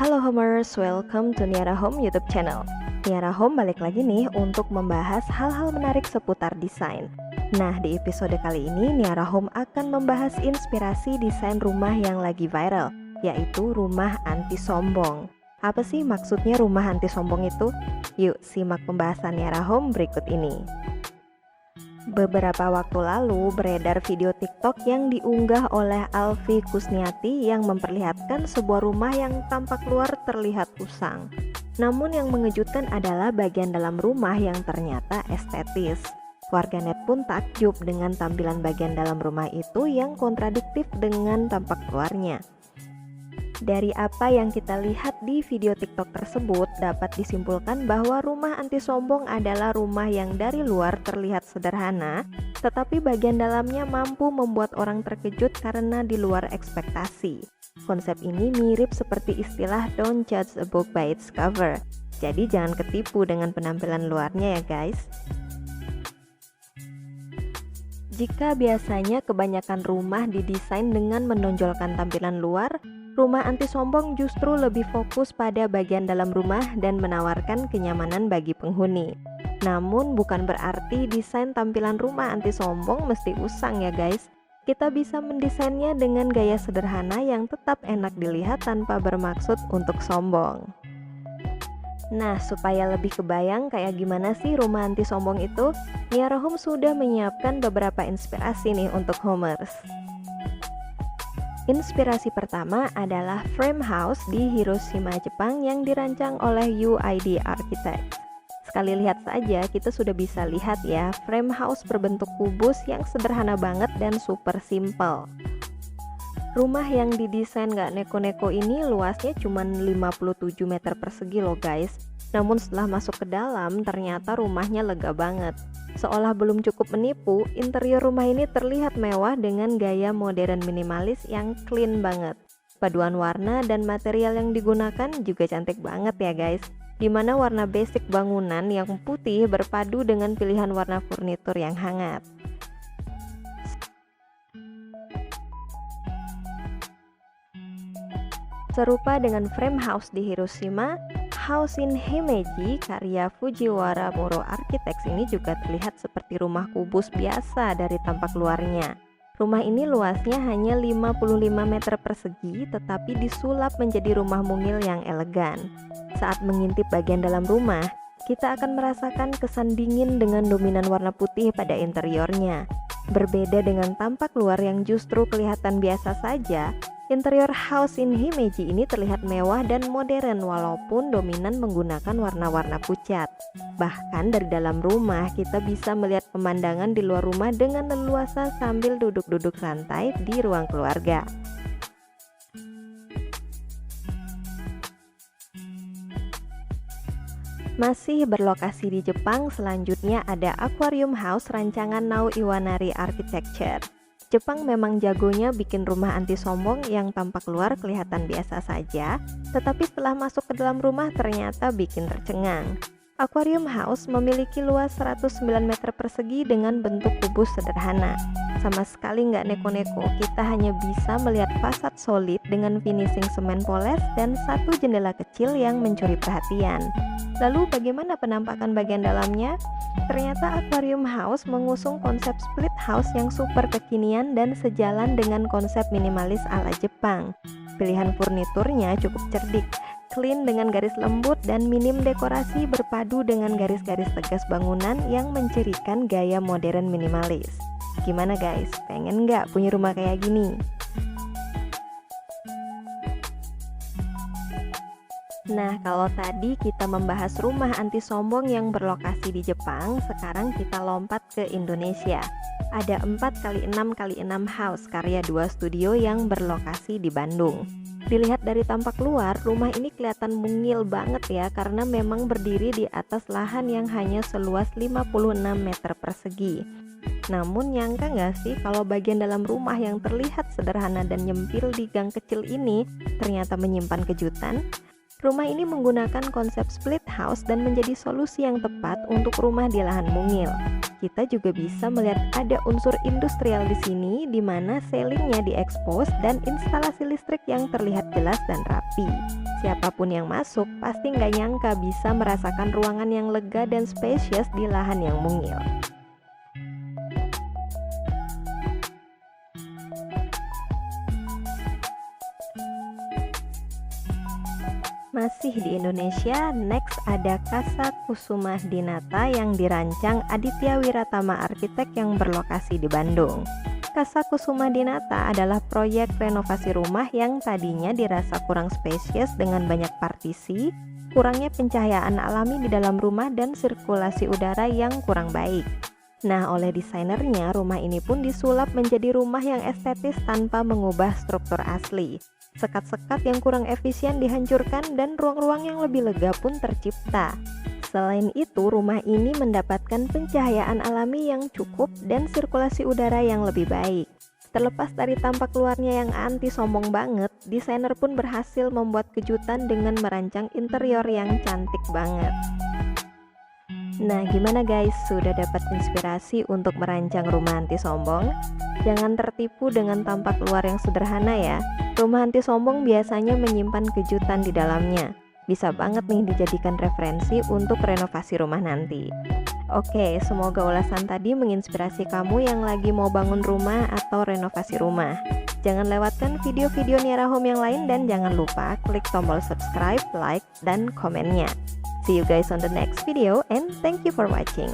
Halo Homers, welcome to Niara Home YouTube channel. Niara Home balik lagi nih untuk membahas hal-hal menarik seputar desain. Nah, di episode kali ini Niara Home akan membahas inspirasi desain rumah yang lagi viral, yaitu rumah anti sombong. Apa sih maksudnya rumah anti sombong itu? Yuk simak pembahasan Niara Home berikut ini. Beberapa waktu lalu beredar video TikTok yang diunggah oleh Alfi Kusniati yang memperlihatkan sebuah rumah yang tampak luar terlihat usang. Namun yang mengejutkan adalah bagian dalam rumah yang ternyata estetis. Warganet pun takjub dengan tampilan bagian dalam rumah itu yang kontradiktif dengan tampak luarnya. Dari apa yang kita lihat di video TikTok tersebut, dapat disimpulkan bahwa rumah anti sombong adalah rumah yang dari luar terlihat sederhana, tetapi bagian dalamnya mampu membuat orang terkejut karena di luar ekspektasi. Konsep ini mirip seperti istilah "don't judge a book by its cover". Jadi jangan ketipu dengan penampilan luarnya ya guys. Jika biasanya kebanyakan rumah didesain dengan menonjolkan tampilan luar, rumah anti sombong justru lebih fokus pada bagian dalam rumah dan menawarkan kenyamanan bagi penghuni. Namun bukan berarti desain tampilan rumah anti sombong mesti usang ya guys. Kita bisa mendesainnya dengan gaya sederhana yang tetap enak dilihat tanpa bermaksud untuk sombong. Nah, supaya lebih kebayang kayak gimana sih rumah anti sombong itu, Niara Home sudah menyiapkan beberapa inspirasi nih untuk homers. Inspirasi pertama adalah frame house di Hiroshima, Jepang yang dirancang oleh UID Architects. Sekali lihat saja kita sudah bisa lihat ya, frame house berbentuk kubus yang sederhana banget dan super simple. Rumah yang didesain gak neko-neko ini luasnya cuma 57 meter persegi loh guys. Namun setelah masuk ke dalam ternyata rumahnya lega banget. Seolah belum cukup menipu, interior rumah ini terlihat mewah dengan gaya modern minimalis yang clean banget. Paduan warna dan material yang digunakan juga cantik banget ya guys. Dimana warna basic bangunan yang putih berpadu dengan pilihan warna furnitur yang hangat. Serupa dengan frame house di Hiroshima, House in Himeji karya Fujiwara Muro Architects ini juga terlihat seperti rumah kubus biasa dari tampak luarnya. Rumah ini luasnya hanya 55 meter persegi tetapi disulap menjadi rumah mungil yang elegan. Saat mengintip bagian dalam rumah, kita akan merasakan kesan dingin dengan dominan warna putih pada interiornya. Berbeda dengan tampak luar yang justru kelihatan biasa saja, interior House in Himeji ini terlihat mewah dan modern walaupun dominan menggunakan warna-warna pucat. Bahkan dari dalam rumah kita bisa melihat pemandangan di luar rumah dengan leluasa sambil duduk-duduk santai di ruang keluarga. Masih berlokasi di Jepang, selanjutnya ada Aquarium House rancangan Nao Iwanari Architecture. Jepang memang jagonya bikin rumah anti sombong yang tampak luar kelihatan biasa saja, tetapi setelah masuk ke dalam rumah ternyata bikin tercengang. Aquarium House memiliki luas 109 meter persegi dengan bentuk kubus sederhana. Sama sekali nggak neko-neko, kita hanya bisa melihat fasad solid dengan finishing semen poles dan satu jendela kecil yang mencuri perhatian. Lalu bagaimana penampakan bagian dalamnya? Ternyata Aquarium House mengusung konsep split house yang super kekinian dan sejalan dengan konsep minimalis ala Jepang. Pilihan furniturnya cukup cerdik, clean dengan garis lembut dan minim dekorasi berpadu dengan garis-garis tegas bangunan yang mencirikan gaya modern minimalis. Gimana guys, pengen nggak punya rumah kayak gini? Nah, kalau tadi kita membahas rumah anti sombong yang berlokasi di Jepang, sekarang kita lompat ke Indonesia. Ada 4x6x6 house karya 2 studio yang berlokasi di Bandung. Dilihat dari tampak luar, rumah ini kelihatan mungil banget ya karena memang berdiri di atas lahan yang hanya seluas 56 meter persegi. Namun nyangka nggak sih kalau bagian dalam rumah yang terlihat sederhana dan nyempil di gang kecil ini ternyata menyimpan kejutan? Rumah ini menggunakan konsep split house dan menjadi solusi yang tepat untuk rumah di lahan mungil. kita juga bisa melihat ada unsur industrial di sini, di mana ceilingnya diekspos dan instalasi listrik yang terlihat jelas dan rapi. Siapapun yang masuk pasti nggak nyangka bisa merasakan ruangan yang lega dan spacious di lahan yang mungil. Masih di Indonesia, next ada Casa Kusuma Dinata yang dirancang Aditya Wiratama Arsitek yang berlokasi di Bandung. Casa Kusuma Dinata adalah proyek renovasi rumah yang tadinya dirasa kurang spesies dengan banyak partisi, kurangnya pencahayaan alami di dalam rumah dan sirkulasi udara yang kurang baik. Nah, oleh desainernya, rumah ini pun disulap menjadi rumah yang estetis tanpa mengubah struktur asli. Sekat-sekat yang kurang efisien dihancurkan dan ruang-ruang yang lebih lega pun tercipta. Selain itu, rumah ini mendapatkan pencahayaan alami yang cukup dan sirkulasi udara yang lebih baik. Terlepas dari tampak luarnya yang anti sombong banget, desainer pun berhasil membuat kejutan dengan merancang interior yang cantik banget. Nah, gimana guys? Sudah dapat inspirasi untuk merancang rumah anti sombong? Jangan tertipu dengan tampak luar yang sederhana ya. Rumah anti sombong biasanya menyimpan kejutan di dalamnya. Bisa banget nih dijadikan referensi untuk renovasi rumah nanti. Oke, semoga ulasan tadi menginspirasi kamu yang lagi mau bangun rumah atau renovasi rumah. Jangan lewatkan video-video Niara Home yang lain dan jangan lupa klik tombol subscribe, like, dan komennya. See you guys on the next video and thank you for watching.